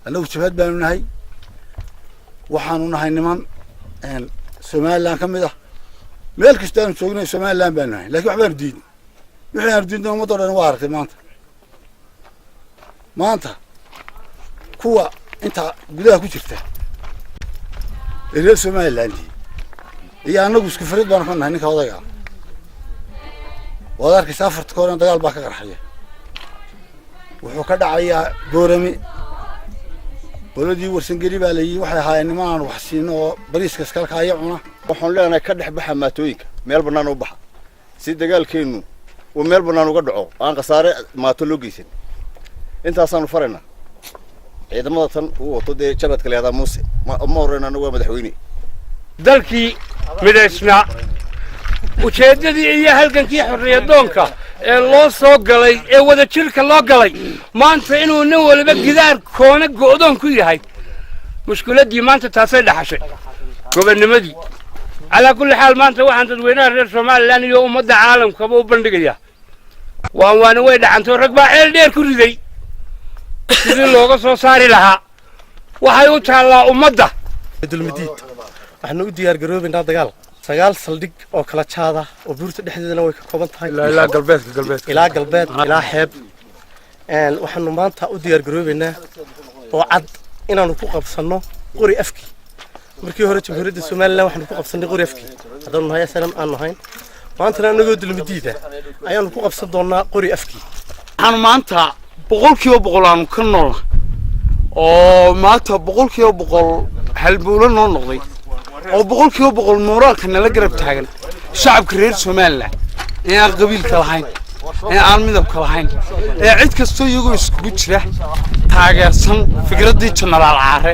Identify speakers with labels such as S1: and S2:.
S1: أنا وشفت بيننا هاي وحنون هاي نمان إن سومال لان كم ده ملك استان سوقنا سومال لان بيننا لكن وحبر جديد وحنا جديد ده مطر نوارك ما أنت كوا أنت قدها كوشرته اللي سومال لان دي هي أنا قص كفرت بنا كنا هنيك هذا وذاك سافرت كورن دجال باكر رحية وحكد عليها دورمي ولدي ورسنجري بالي وحي هاي نمان وحسينه بريس كسكالك هاي عنا
S2: وحن لنا كده بحا ماتويك ميل بنان وبحا سيد دجال كينو وميل بنان وقدعو أنا قصاري ما تلوجيسين أنت أصلا فرنا إذا ما تصن هو تودي شبت كلي هذا موسى ما أمورنا نوى مدحويني
S3: dalkii midaysnaa ujeedadii iyo halgankii xorriyadoonka ee loo soo galay ee wada jirka loo galay maanta inuu nin waliba gidaar koona go'doon ku yahay mushkiladii maanta taasay dhaxashay gobonnimadii calaa kulli xaal maanta waxaan dadweynaha reer Soomaaliland iyo ummadda caalamkaba u bandhigayaa waana way dhacantay rag baa ceel dheer ku riday sidii looga soo saari lahaa waxay u taallaa ummadda
S4: dulmidiid waxaan u diyaar garoobinaa dagaal sagaal saldhig oo kala jaada oo buurta dhexdeedana way ka kooban tahay
S3: ilaa galbeed
S4: ilaa xeeb waxaanu maanta u diyaar garoobaynaa oo cad inaanu ku qabsano qori afki markii hore jamhuuriyadda Soomaaliland waxaanu ku qabsanay qori afki haddana nahay sanam aan nahayn maanta anagoo dulmidiida ayaanu ku qabsan doonaa qori afki
S5: waxaan maanta 100% aanu ka nool oo maanta 100% halbuulo noo noqday oo 100% mooraalka nala garab taagan shacabka reer Soomaaliland ee aan qabiilka lahayn ee aan midabka lahayn ee cid kasta iyagoo isku jira taageersan fikradii Generaal Caare